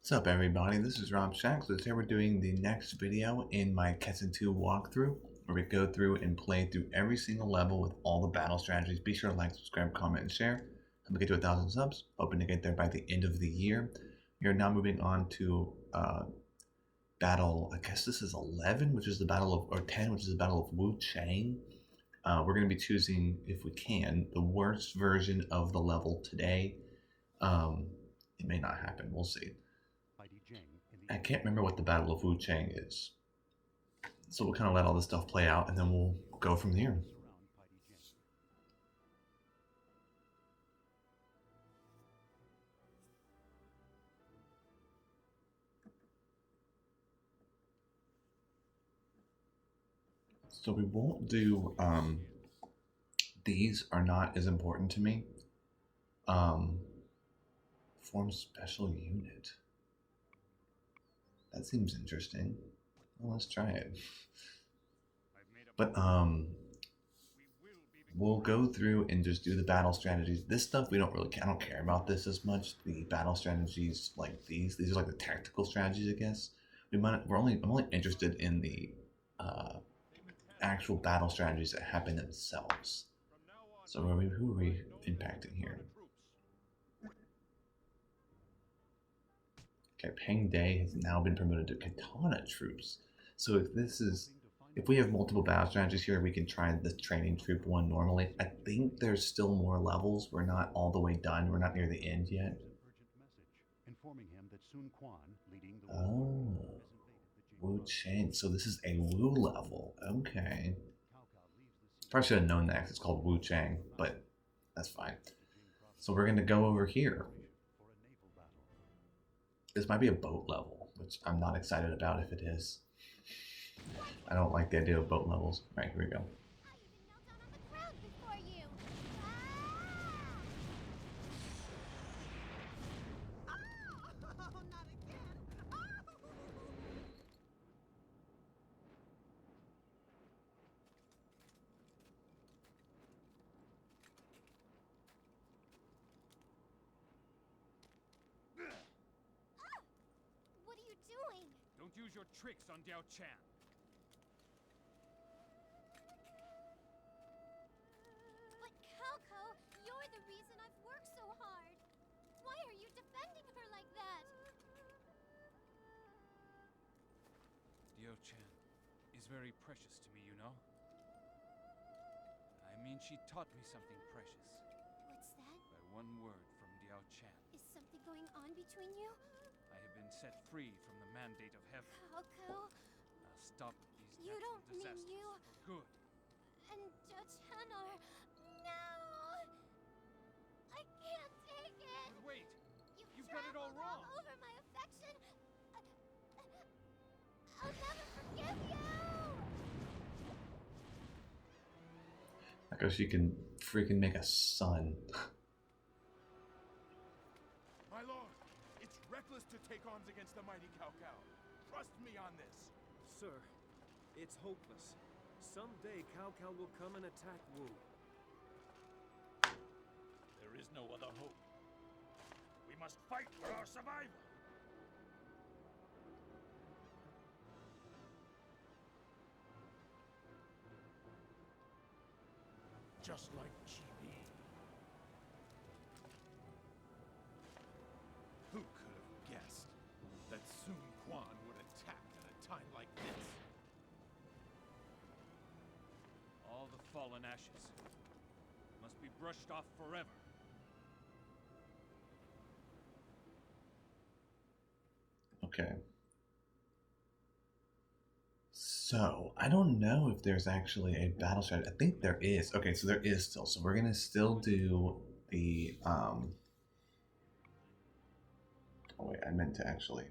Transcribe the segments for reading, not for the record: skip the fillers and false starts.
What's up everybody, this is Rob Shack. So today we're doing the next video in my Kessen 2 walkthrough, where we go through and play through every single level with all the battle strategies. Be sure to like, subscribe, comment, and share. Help me get to 1,000 subs, hoping to get there by the end of the year. We are now moving on to battle, I guess this is 11, which is the battle of, or 10, which is the Battle of Wu Chang. We're going to be choosing, if we can, the worst version of the level today. It may not happen, we'll see. I can't remember what the Battle of Wu Chang is. So we'll kind of let all this stuff play out and then we'll go from there. So we won't do, these are not as important to me. Form special unit. That seems interesting. Well, let's try it. But we'll go through and just do the battle strategies. This stuff I don't care about this as much. The battle strategies like these are like the tactical strategies, I guess. I'm only interested in the actual battle strategies that happen themselves. So who are we impacting here? Okay, Peng Day has now been promoted to Katana troops. So if we have multiple battle strategies here, we can try the training troop one normally. I think there's still more levels. We're not all the way done. We're not near the end yet. Oh, Wu Chang. So this is a Wu level. Okay. Probably should have known that 'cause it's called Wu Chang, but that's fine. So we're going to go over here. This might be a boat level, which I'm not excited about if it is. I don't like the idea of boat levels. All right, here we go. Don't use your tricks on Cao Cao. But Cao Cao, you're the reason I've worked so hard. Why are you defending her like that? Cao Cao is very precious to me, you know? I mean, she taught me something precious. What's that? By one word from Cao Cao. Is something going on between you? I have been set free from the mandate of heaven. Cao Cao, Now stop these you natural don't mean disasters you for good. and Cao Cao are... No! I can't take it! But wait! You've got it all wrong! over my affection! I'll never forgive you! I guess you can freaking make a son. My lord, it's reckless to take arms against the mighty Cao Cao. Trust me on this. Sir, it's hopeless. Someday Cao Cao will come and attack Wu. There is no other hope. We must fight for our survival. Just like GB. Who could have guessed that Sun Quan would attack at a time like this? All the fallen ashes must be brushed off forever. Okay. So, I don't know if there's actually a battle strategy. I think there is. Okay, so there is still. So we're going to still do the, oh wait, I meant to actually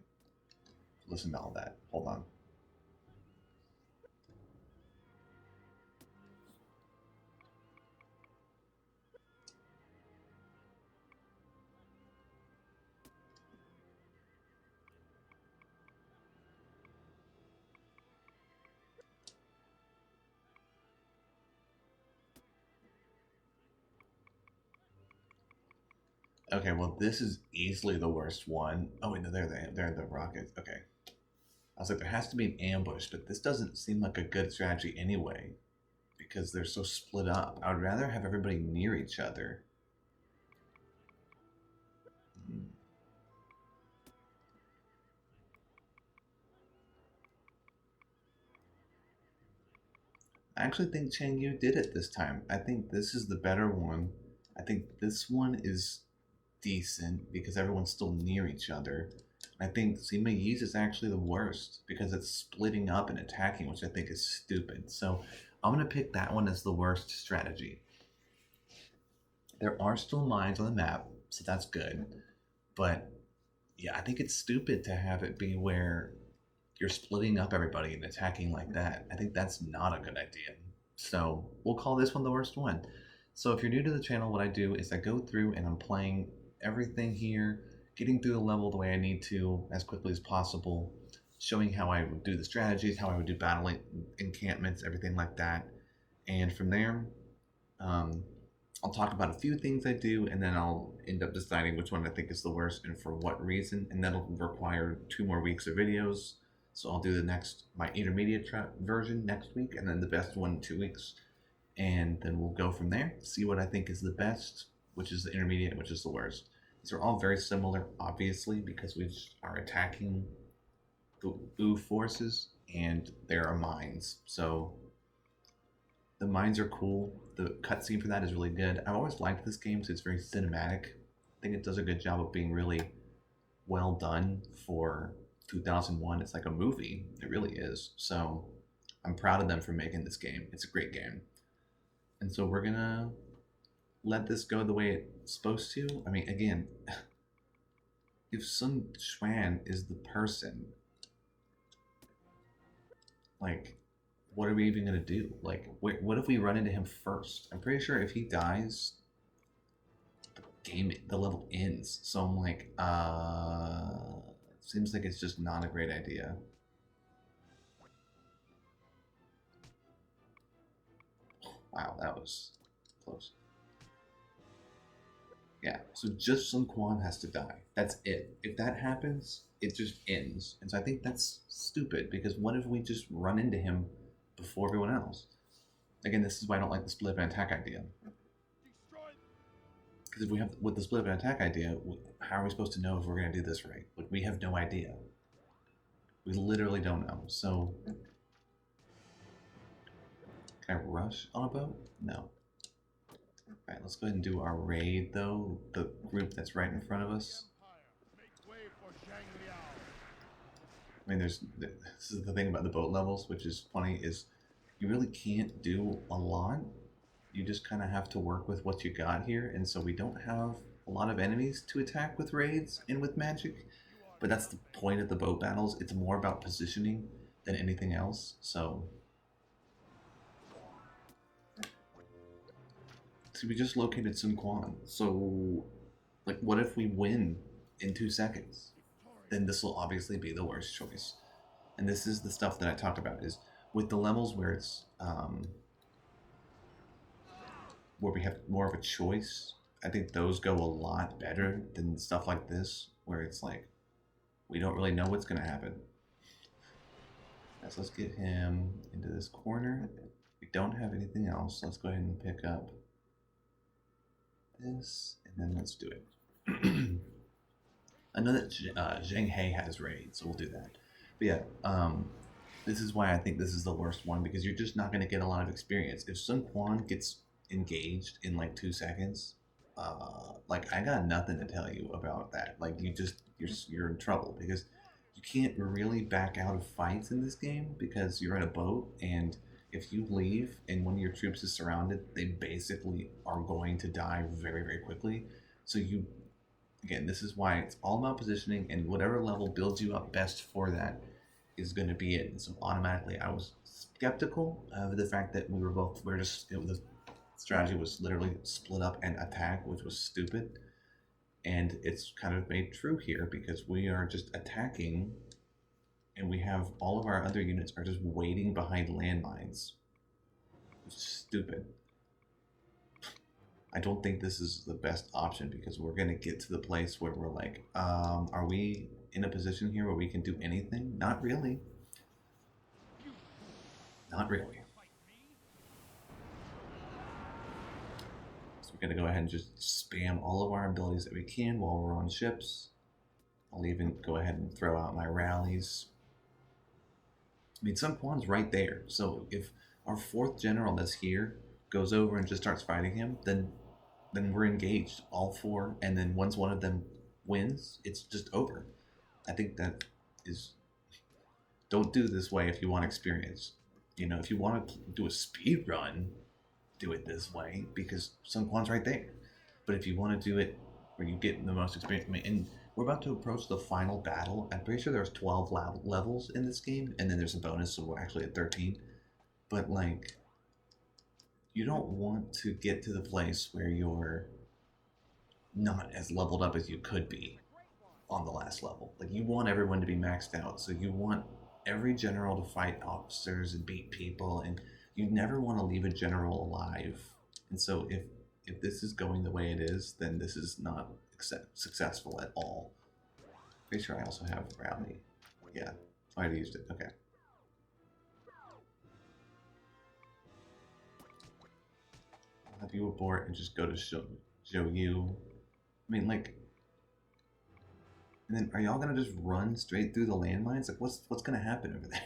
listen to all that. Hold on. Okay, well, this is easily the worst one. Oh, wait, no, they're the rockets. Okay. I was like, there has to be an ambush, but this doesn't seem like a good strategy anyway, because they're so split up. I would rather have everybody near each other. Hmm. I actually think Chang Yu did it this time. I think this is the better one. I think this one is decent because everyone's still near each other. I think Sima Yi's is actually the worst because it's splitting up and attacking, which I think is stupid. So I'm going to pick that one as the worst strategy. There are still mines on the map, so that's good. But yeah, I think it's stupid to have it be where you're splitting up everybody and attacking like that. I think that's not a good idea. So we'll call this one the worst one. So if you're new to the channel, what I do is I go through and I'm playing everything here, getting through the level the way I need to as quickly as possible, showing how I would do the strategies, how I would do battle encampments, everything like that. And from there, um, I'll talk about a few things I do, and then I'll end up deciding which one I think is the worst and for what reason. And that'll require 2 more weeks of videos. So I'll do my intermediate version next week, and then the best one in 2 weeks. And then we'll go from there, see what I think is the best, which is the intermediate, which is the worst. These are all very similar, obviously, because we are attacking the Wu forces, and there are mines. So the mines are cool. The cutscene for that is really good. I've always liked this game because it's very cinematic. I think it does a good job of being really well done for 2001. It's like a movie. It really is. So I'm proud of them for making this game. It's a great game. And so we're gonna let this go the way it's supposed to. I mean, again, if Sun Quan is the person, like, what are we even gonna do? Like, what if we run into him first? I'm pretty sure if he dies, the level ends. So I'm like, seems like it's just not a great idea. Wow, that was close. Yeah, so just Sun Quan has to die. That's it. If that happens, it just ends. And so I think that's stupid, because what if we just run into him before everyone else? Again, this is why I don't like the split and attack idea. Because if we have, with the split and attack idea, how are we supposed to know if we're going to do this right? Like, we have no idea. We literally don't know. So, can I rush on a boat? No. Alright, let's go ahead and do our raid, though. The group that's right in front of us. I mean, this is the thing about the boat levels, which is funny, is you really can't do a lot. You just kind of have to work with what you got here, and so we don't have a lot of enemies to attack with raids and with magic. But that's the point of the boat battles. It's more about positioning than anything else. So we just located Sun Quan. So, like, what if we win in 2 seconds? Then this will obviously be the worst choice. And this is the stuff that I talked about, is with the levels where it's where we have more of a choice. I think those go a lot better than stuff like this, where it's like we don't really know what's going to happen. So let's get him into this corner. We don't have anything else. Let's go ahead and pick up this, and then let's do it. I know that Zheng He has raid, so we'll do that. But yeah, this is why I think this is the worst one, because you're just not going to get a lot of experience. If Sun Quan gets engaged in like 2 seconds, like, I got nothing to tell you about that. Like, you're in trouble, because you can't really back out of fights in this game because you're in a boat, and if you leave and one of your troops is surrounded, they basically are going to die very, very quickly. So again, this is why it's all about positioning, and whatever level builds you up best for that is going to be it. And so automatically, I was skeptical of the fact that the strategy was literally split up and attack, which was stupid. And it's kind of made true here, because we are just attacking, and we have all of our other units are just waiting behind landmines, which is stupid. I don't think this is the best option because we're gonna get to the place where we're like, are we in a position here where we can do anything? Not really. Not really. So we're gonna go ahead and just spam all of our abilities that we can while we're on ships. I'll even go ahead and throw out my rallies. I mean, Sun Quan's right there. So if our fourth general that's here goes over and just starts fighting him, then we're engaged, all four. And then once one of them wins, it's just over. I think that is. Don't do this way if you want experience. You know, if you want to do a speed run, do it this way because Sun Quan's right there. But if you want to do it where you get the most experience, I mean, and we're about to approach the final battle. I'm pretty sure there's 12 levels in this game, and then there's a bonus, so we're actually at 13. But like, you don't want to get to the place where you're not as leveled up as you could be on the last level. Like, you want everyone to be maxed out, so you want every general to fight officers and beat people, and you never want to leave a general alive. And so if this is going the way it is, then this is not successful at all. Pretty sure I also have rally. Yeah, I already used it. Okay. I'll have you abort and just go to show you. I mean, like, and then are y'all gonna just run straight through the landmines? Like, what's gonna happen over there?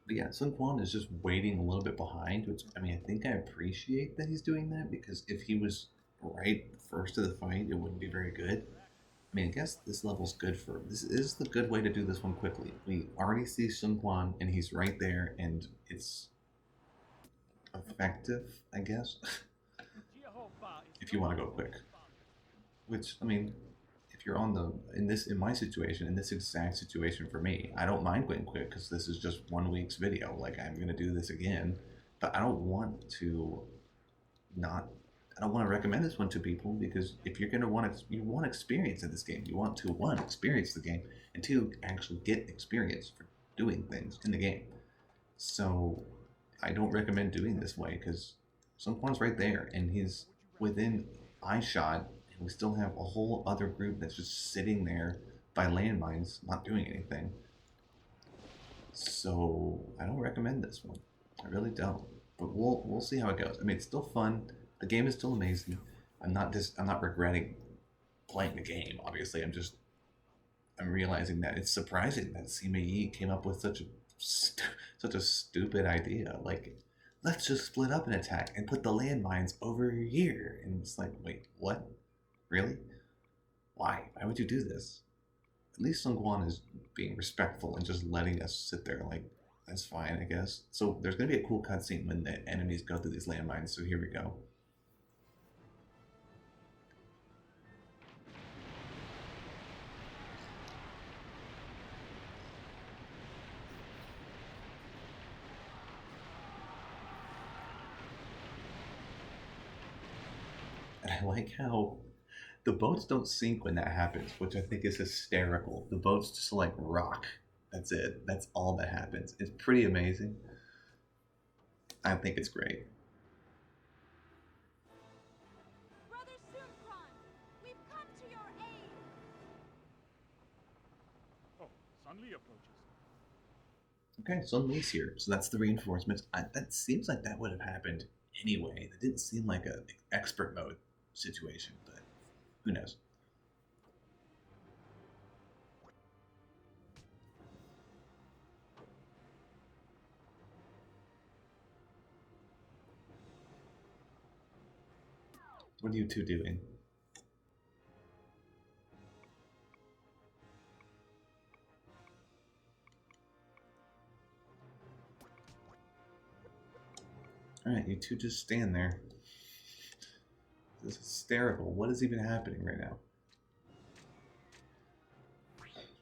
But yeah, Sun Quan is just waiting a little bit behind, which, I mean, I think I appreciate that he's doing that, because if he was right first to the fight, it wouldn't be very good. I mean, I guess this level's good for, this is the good way to do this one quickly. We already see Sun Quan, and he's right there, and it's effective, I guess, if you want to go quick. Which, I mean, if you're on the, in my situation, in this exact situation for me, I don't mind going quick because this is just 1 week's video. Like, I'm gonna do this again, but I don't want to recommend this one to people, because if you're gonna you want experience in this game. You want to, one, experience the game, and two, actually get experience for doing things in the game. So I don't recommend doing this way because Sun Quan's right there and he's within eye shot. We still have a whole other group that's just sitting there by landmines, not doing anything. So I don't recommend this one. I really don't. But we'll see how it goes. I mean, it's still fun. The game is still amazing. I'm not regretting playing the game. Obviously, I'm realizing that it's surprising that Sima Yi came up with such a stupid idea. Like, let's just split up an attack and put the landmines over here. And it's like, wait, what? Really? Why? Why would you do this? At least Sun Quan is being respectful and just letting us sit there. Like, that's fine, I guess. So there's going to be a cool cutscene when the enemies go through these landmines. So here we go. And I like how the boats don't sink when that happens, which I think is hysterical. The boats just like rock. That's it. That's all that happens. It's pretty amazing. I think it's great. Brother Sun Quan, we've come to your aid. Oh, Sun Li approaches. Okay, Sun Li's here. So that's the reinforcements. That seems like that would have happened anyway. That didn't seem like an expert mode situation, but who knows? What are you two doing? Alright, you two just stand there. This is hysterical. What is even happening right now?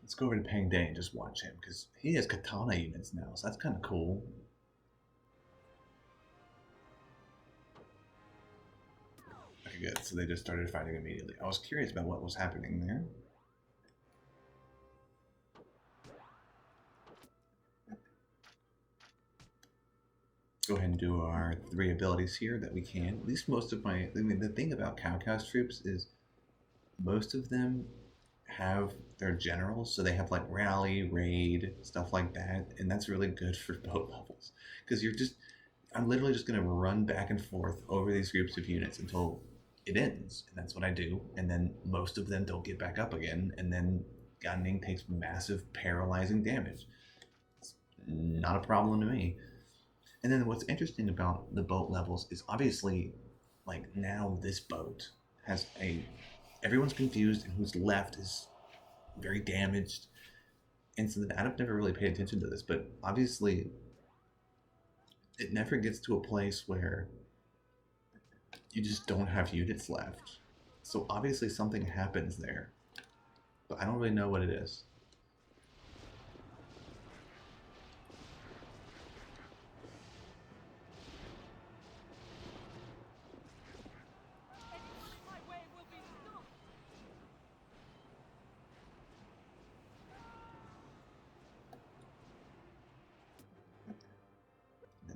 Let's go over to Pang Day and just watch him, because he has katana units now, so that's kind of cool. Okay, good. So they just started fighting immediately. I was curious about what was happening there. go ahead and do our 3 abilities here that we can. At least most of my... I mean, the thing about Cao Cao's troops is most of them have their generals, so they have like rally, raid, stuff like that, and that's really good for boat levels. Because I'm literally just going to run back and forth over these groups of units until it ends, and that's what I do, and then most of them don't get back up again, and then Ganning takes massive paralyzing damage. It's not a problem to me. And then what's interesting about the boat levels is obviously, like, now this boat has everyone's confused, and who's left is very damaged. And so I've never really paid attention to this, but obviously it never gets to a place where you just don't have units left. So obviously something happens there, but I don't really know what it is.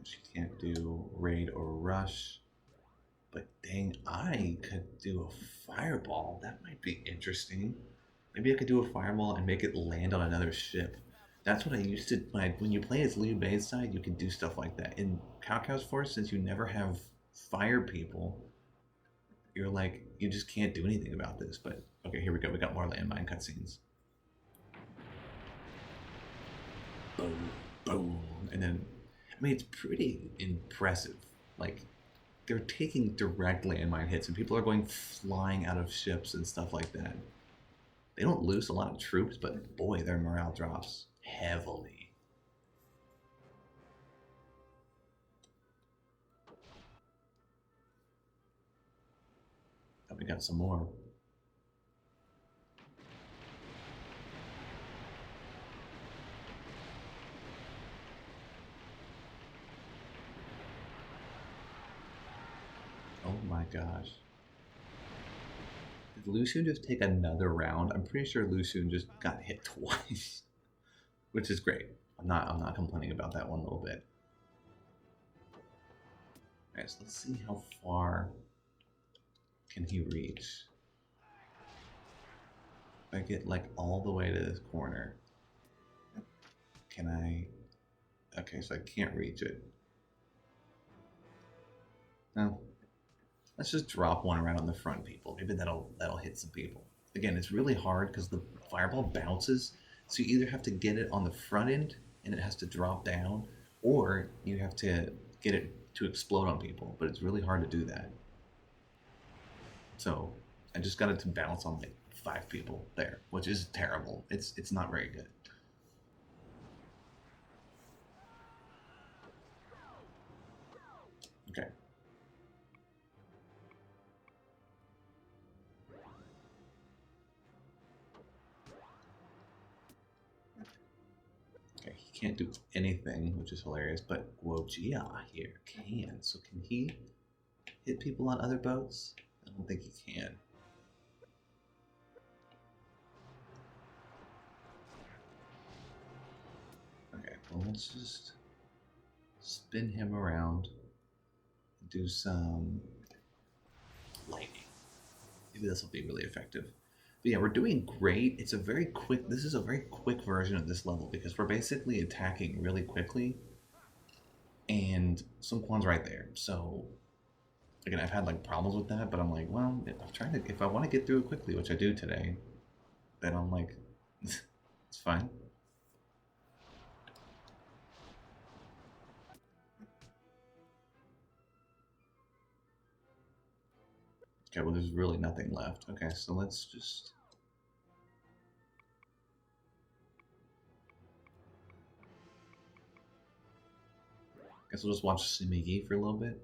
She can't do raid or rush. But dang, I could do a fireball. That might be interesting. Maybe I could do a fireball and make it land on another ship. That's what I used to... When you play as Liu Bei's side, you can do stuff like that. In Cao Cao's force, since you never have fire people, you're like, you just can't do anything about this. But, okay, here we go. We got more landmine cutscenes. Boom, boom. And then... I mean, it's pretty impressive. Like, they're taking direct landmine hits, and people are going flying out of ships and stuff like that. They don't lose a lot of troops, but boy, their morale drops heavily. Oh, we got some more. Oh my gosh. Did Lu Xun just take another round? I'm pretty sure Lu Xun just got hit twice. Which is great. I'm not complaining about that one little bit. Alright, so let's see how far can he reach. If I get like all the way to this corner, can I... Okay, so I can't reach it. No. Let's just drop one around on the front, people. Maybe that'll hit some people. Again, it's really hard because the fireball bounces, so you either have to get it on the front end and it has to drop down, or you have to get it to explode on people, but it's really hard to do that. So I just got it to bounce on like 5 people there, which is terrible. It's not very good. Okay. Okay, he can't do anything, which is hilarious, but Guojia here can. So can he hit people on other boats? I don't think he can. Okay, well, let's just spin him around and do some lightning. Maybe this will be really effective. But yeah, we're doing great. It's a very quick... This is a very quick version of this level because we're basically attacking really quickly. And Sun Quan's right there. So, again, I've had like problems with that, but I'm like, well, if I want to get through it quickly, which I do today, then I'm like, it's fine. Okay, well, there's really nothing left. Okay, so let's just... Guess we'll just watch Simigi for a little bit.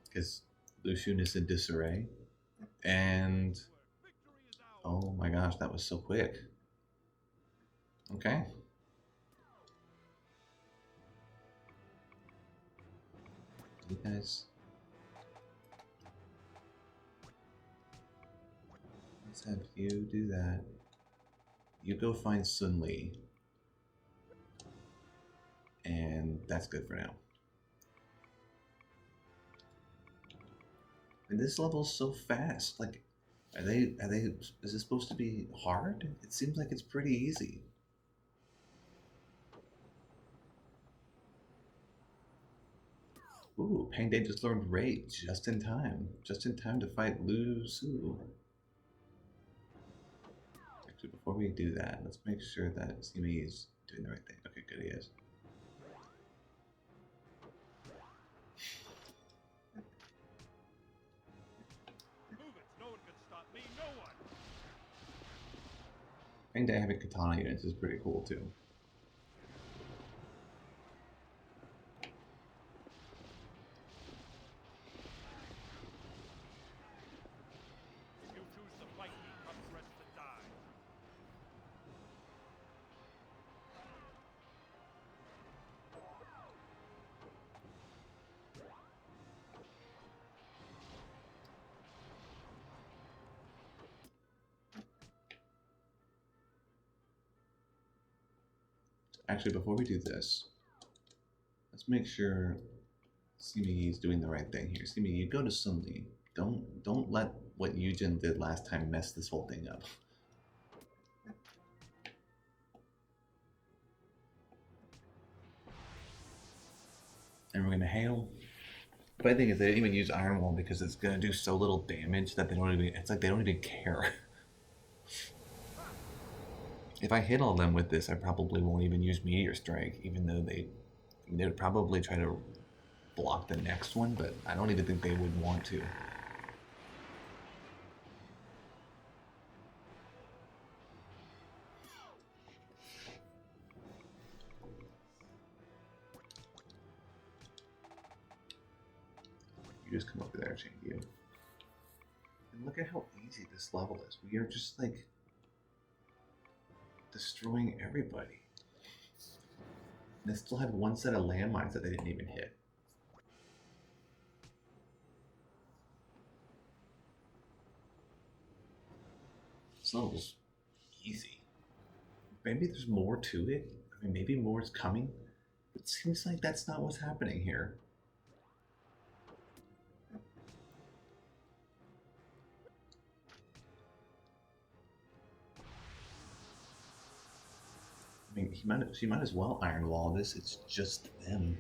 Because Lu Xun is in disarray. And... Oh my gosh, that was so quick. Okay. You guys... Let's have you do that. You go find Sun Li. and that's good for now. And this level's so fast. Like, are they? Is it supposed to be hard? It seems like it's pretty easy. Ooh, Pangday just learned Rage just in time. Just in time to fight Lu Su. Actually, before we do that, let's make sure that Simi is doing the right thing. Okay, good, he is. Move it! No one can stop me, no one! Pangday having katana units is pretty cool too. If you choose to fight me, come ready to die. Actually, before we do this, let's make sure Simi is doing the right thing here. Simi, you go to Sun Li. Don't let what Yujin did last time mess this whole thing up. And we're gonna hail. But I think is they didn't even use Iron Wall because it's gonna do so little damage that they don't even. It's like they don't even care. If I hit all them with this, I probably won't even use Meteor Strike, even though they would probably try to block the next one, but I don't even think they would want to. You just come over there, Changyu. And look at how easy this level is. We are just like destroying everybody. And they still have one set of landmines that they didn't even hit. This level's easy. Maybe there's more to it. I mean, maybe more is coming. But it seems like that's not what's happening here. I mean, she might as well Iron Wall this. It's just them.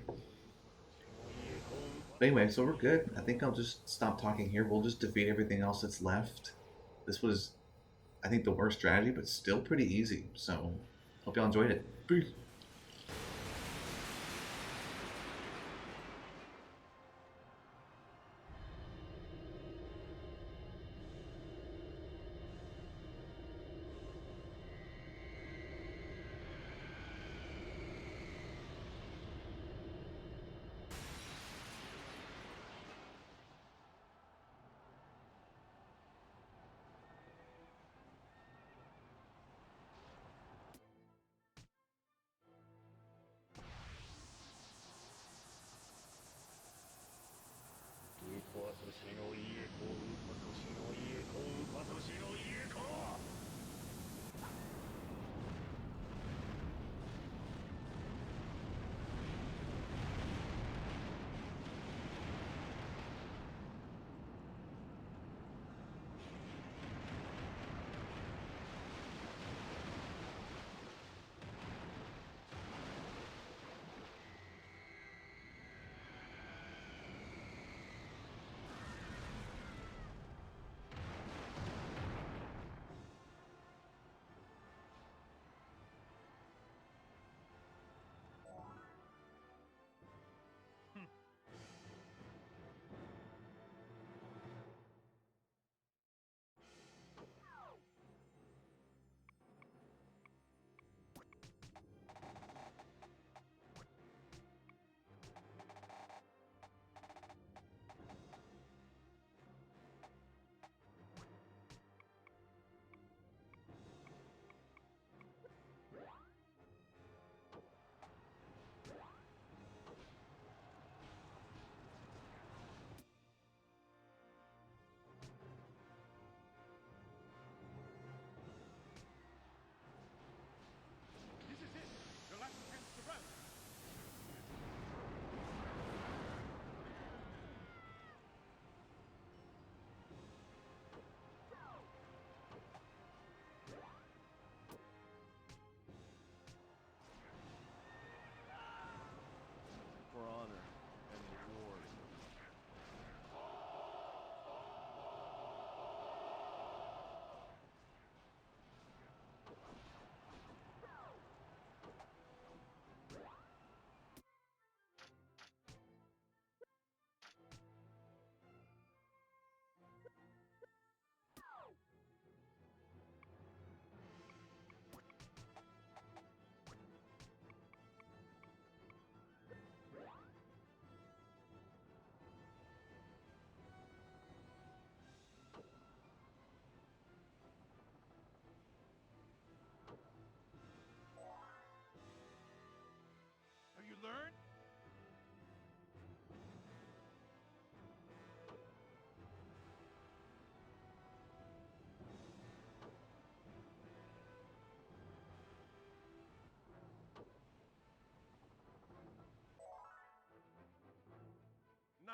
But anyway, so we're good. I think I'll just stop talking here. We'll just defeat everything else that's left. This was, I think, the worst strategy, but still pretty easy. So, hope y'all enjoyed it. Peace.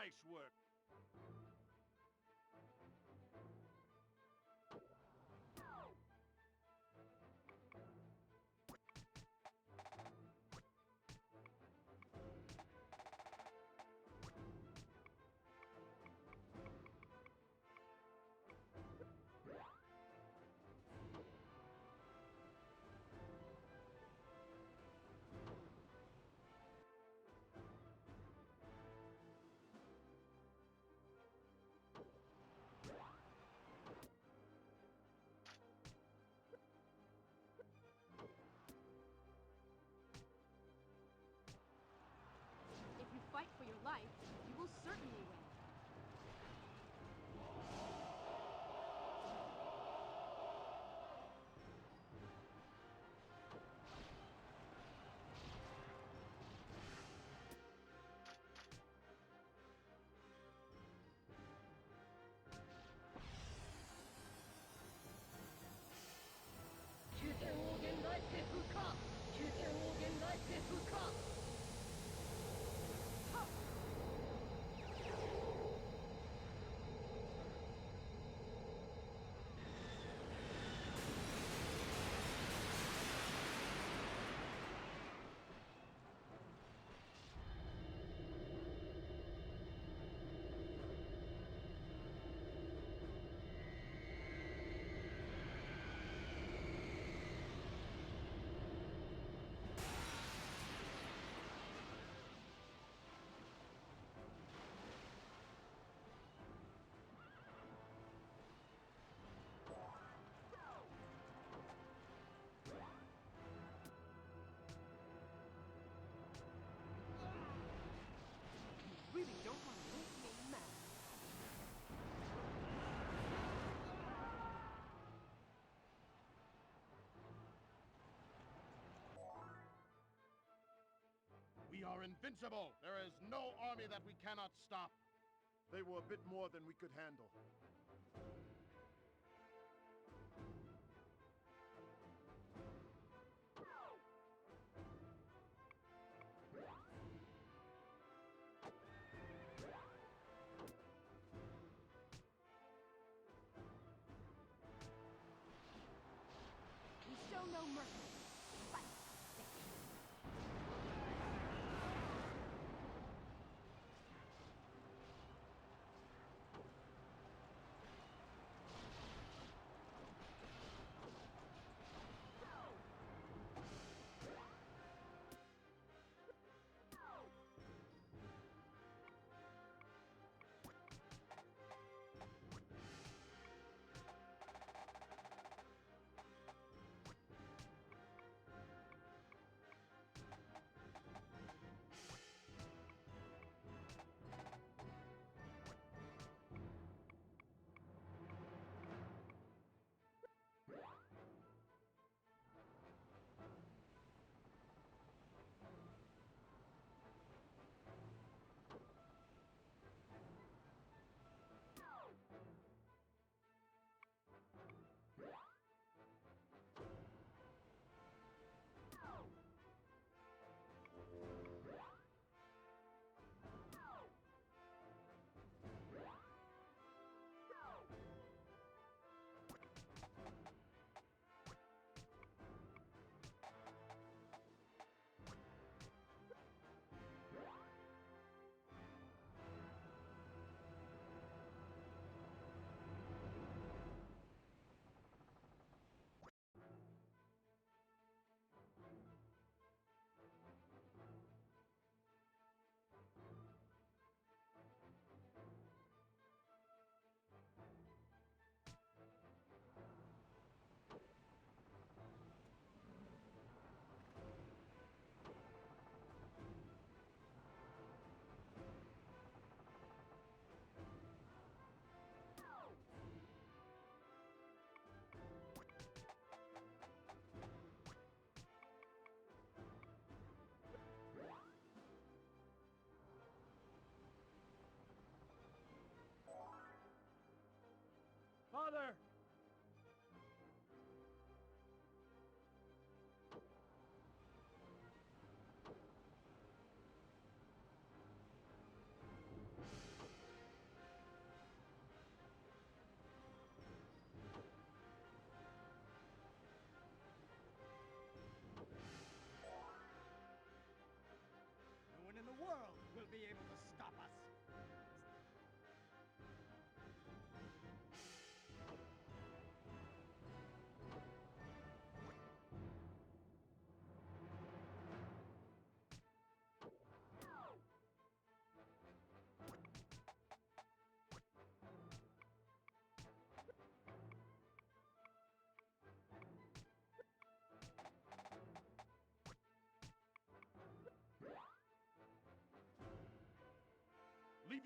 Nice work. If you fight for your life, you will certainly win. You really don't want to make me mad. We are invincible. There is no army that we cannot stop. They were a bit more than we could handle. We show no mercy. Fight!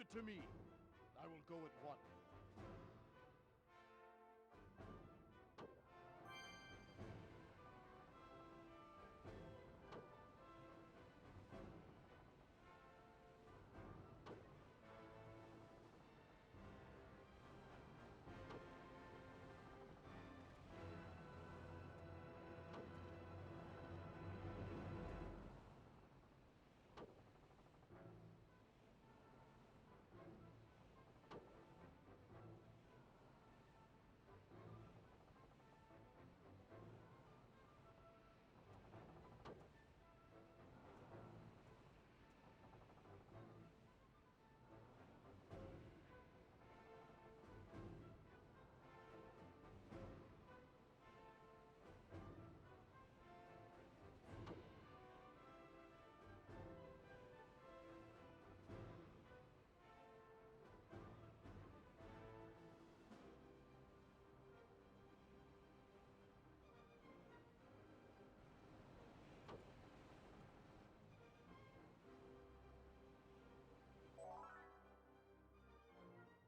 Leave it to me. I will go at once.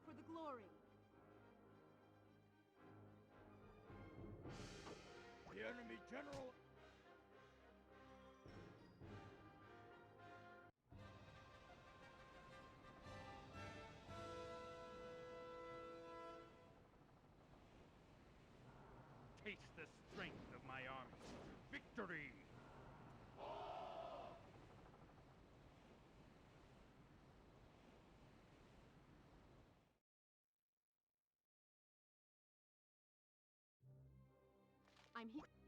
For the glory. The enemy general. Taste the strength of my army. Victory! I'm here.